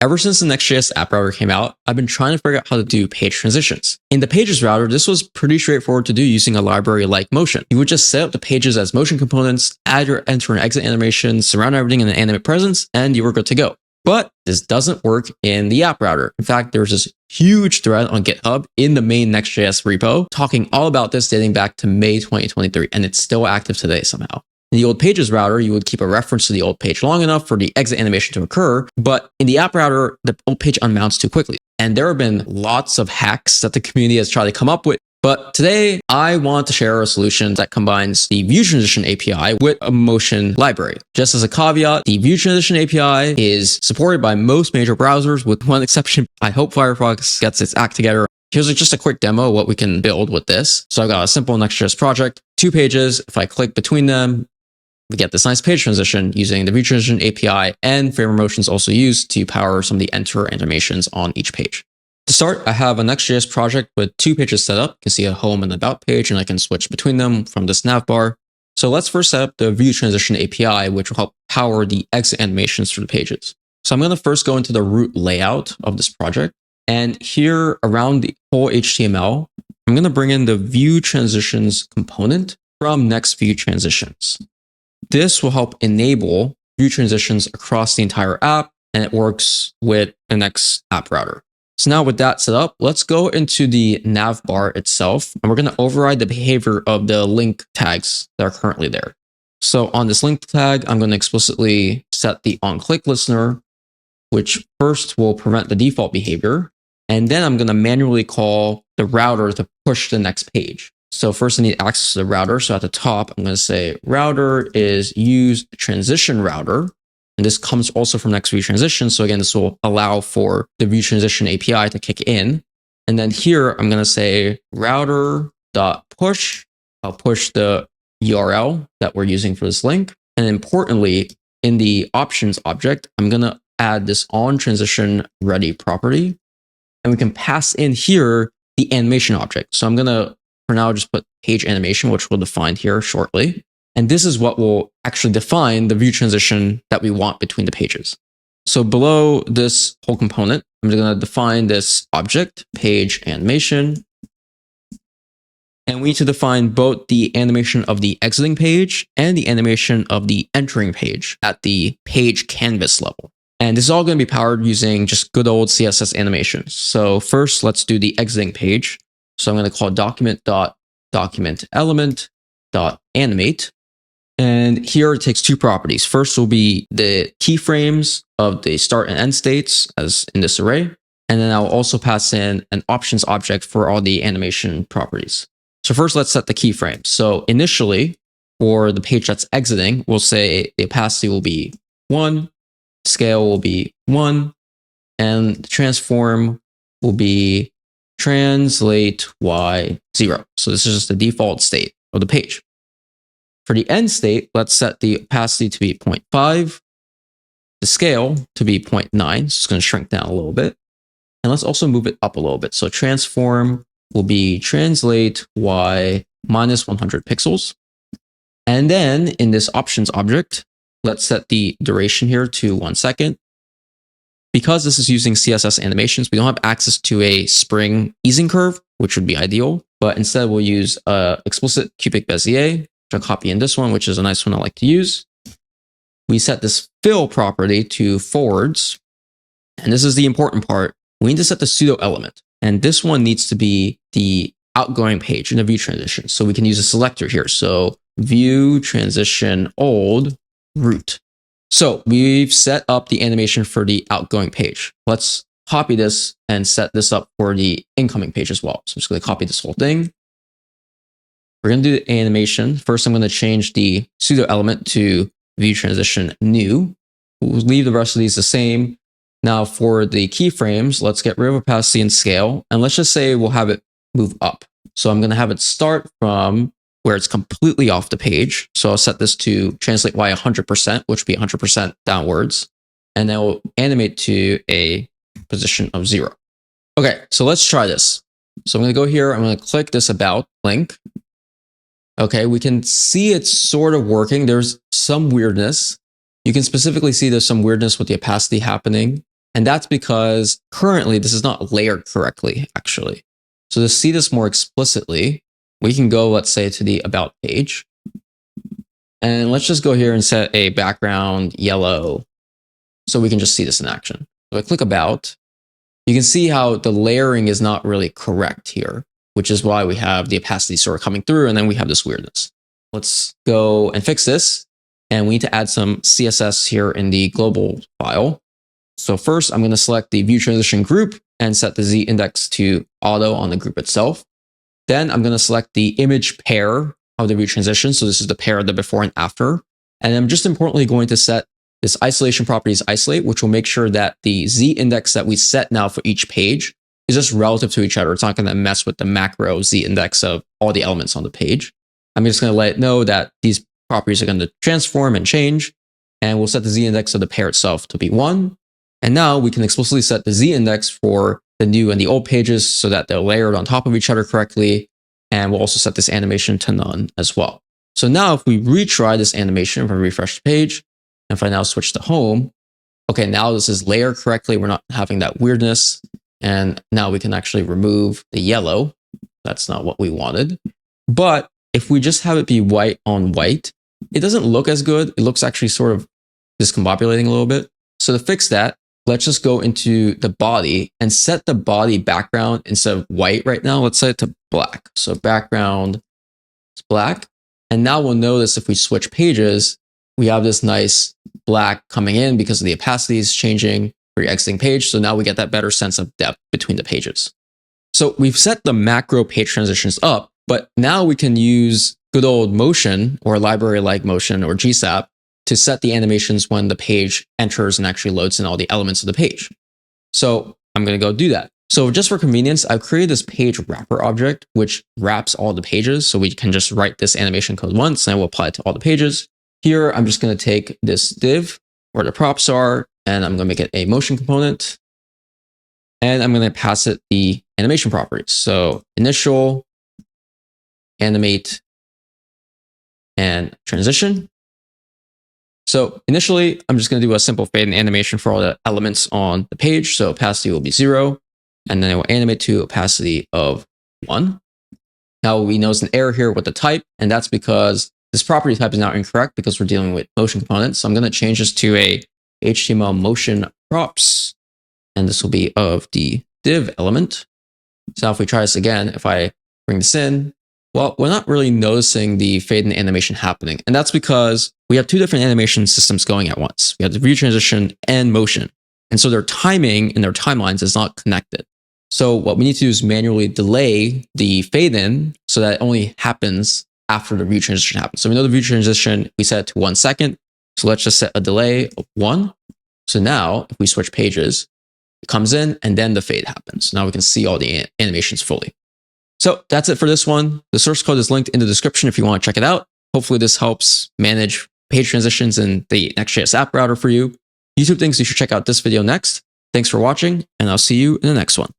Ever since the Next.js App Router came out, I've been trying to figure out how to do page transitions. In the Pages router, this was pretty straightforward to do using a library like Motion. You would just set up the pages as motion components, add your enter and exit animations, surround everything in an animate presence, and you were good to go. But this doesn't work in the app router. In fact, there's this huge thread on GitHub in the main Next.js repo talking all about this dating back to May 2023, and it's still active today somehow. In the old Pages router, you would keep a reference to the old page long enough for the exit animation to occur, but in the app router, the old page unmounts too quickly. And there have been lots of hacks that the community has tried to come up with. But today, I want to share a solution that combines the ViewTransition API with a Motion library. Just as a caveat, the ViewTransition API is supported by most major browsers with one exception. I hope Firefox gets its act together. Here's just a quick demo of what we can build with this. So I've got a simple Next.js project, 2 pages. If I click between them, we get this nice page transition using the ViewTransition API, and Framer Motion is also used to power some of the enter animations on each page. To start, I have a Next.js project with 2 pages set up. You can see a home and about page, and I can switch between them from this nav bar. So let's first set up the ViewTransition API, which will help power the exit animations for the pages. So I'm going to first go into the root layout of this project. And here around the whole HTML, I'm going to bring in the ViewTransitions component from Next ViewTransitions. This will help enable view transitions across the entire app, and it works with the Next App Router. So now with that set up, let's go into the nav bar itself, and we're going to override the behavior of the link tags that are currently there. So on this link tag, I'm going to explicitly set the onClick listener, which first will prevent the default behavior, and then I'm going to manually call the router to push the next page. So first I need access to the router. So at the top, I'm going to say router is use transition router. And this comes also from Next ViewTransition. So again, this will allow for the ViewTransition API to kick in. And then here, I'm going to say router.push. I'll push the URL that we're using for this link. And importantly, in the options object, I'm going to add this onTransitionReady property. And we can pass in here the animation object. So I'm going to for now, just put page animation, which we'll define here shortly. And this is what will actually define the view transition that we want between the pages. So below this whole component, I'm going to define this object, page animation. And we need to define both the animation of the exiting page and the animation of the entering page at the page canvas level. And this is all going to be powered using just good old CSS animations. So first, let's do the exiting page. So I'm going to call document.documentElement.animate. And here it takes 2 properties. First will be the keyframes of the start and end states as in this array. And then I'll also pass in an options object for all the animation properties. So first let's set the keyframes. So initially for the page that's exiting, we'll say the opacity will be 1, scale will be 1, and the transform will be translate y0. So this is just the default state of the page. For the end state, let's set the opacity to be 0.5, the scale to be 0.9. So it's going to shrink down a little bit. And let's also move it up a little bit. So transform will be translate y minus 100 pixels. And then in this options object, let's set the duration here to 1 second. Because this is using CSS animations, we don't have access to a spring easing curve, which would be ideal. But instead, we'll use explicit cubic Bezier, which I'll copy in this one, which is a nice one I like to use. We set this fill property to forwards. And this is the important part. We need to set the pseudo element. And this one needs to be the outgoing page in the view transition. So we can use a selector here. So view transition old root. So we've set up the animation for the outgoing page. Let's copy this and set this up for the incoming page as well. So I'm just going to copy this whole thing. We're going to do the animation. First, I'm going to change the pseudo element to view transition new. We'll leave the rest of these the same. Now for the keyframes, let's get rid of opacity and scale. And let's just say we'll have it move up. So I'm going to have it start from where it's completely off the page. So I'll set this to translate y 100%, which would be 100% downwards. And then we'll animate to a position of 0. Okay, so let's try this. So I'm going to go here. I'm going to click this about link. Okay, we can see it's sort of working. There's some weirdness. You can specifically see there's some weirdness with the opacity happening. And that's because currently this is not layered correctly, actually. So to see this more explicitly, we can go, let's say, to the About page. And let's just go here and set a background yellow so we can just see this in action. So I click About. You can see how the layering is not really correct here, which is why we have the opacity sort of coming through, and then we have this weirdness. Let's go and fix this. And we need to add some CSS here in the global file. So first, I'm going to select the ViewTransition group and set the Z index to auto on the group itself. Then I'm going to select the image pair of the ViewTransition. So this is the pair of the before and after. And I'm just importantly going to set this isolation properties isolate, which will make sure that the Z index that we set now for each page is just relative to each other. It's not going to mess with the macro Z index of all the elements on the page. I'm just going to let it know that these properties are going to transform and change. And we'll set the Z index of the pair itself to be 1. And now we can explicitly set the Z index for the new and the old pages so that they're layered on top of each other correctly. And we'll also set this animation to none as well. So now if we retry this animation, if I refresh the page, and if I now switch to home, okay, now this is layered correctly. We're not having that weirdness. And now we can actually remove the yellow. That's not what we wanted. But if we just have it be white on white, it doesn't look as good. It looks actually sort of discombobulating a little bit. So to fix that, let's just go into the body and set the body background instead of white right now. Let's set it to black. So background is black. And now we'll notice if we switch pages, we have this nice black coming in because of the opacity is changing for your exiting page. So now we get that better sense of depth between the pages. So we've set the macro page transitions up, but now we can use good old motion or library like motion or GSAP to set the animations when the page enters and actually loads in all the elements of the page. So I'm going to go do that. So just for convenience, I've created this page wrapper object, which wraps all the pages. So we can just write this animation code once and we'll apply it to all the pages. Here, I'm just going to take this div where the props are, and I'm going to make it a motion component. And I'm going to pass it the animation properties. So initial, animate, and transition. So initially, I'm just going to do a simple fade and animation for all the elements on the page. So opacity will be 0, and then it will animate to opacity of 1. Now we notice an error here with the type, and that's because this property type is now incorrect because we're dealing with motion components. So I'm going to change this to a HTML motion props, and this will be of the div element. So now if we try this again, if I bring this in, well, we're not really noticing the fade and animation happening. And that's because we have two different animation systems going at once. We have the view transition and motion. And so their timing and their timelines is not connected. So what we need to do is manually delay the fade in so that it only happens after the view transition happens. So we know the view transition, we set it to 1 second. So let's just set a delay of 1. So now if we switch pages, it comes in and then the fade happens. Now we can see all the animations fully. So that's it for this one. The source code is linked in the description if you want to check it out. Hopefully this helps manage page transitions in the Next.js App Router for you. YouTube thinks you should check out this video next. Thanks for watching, and I'll see you in the next one.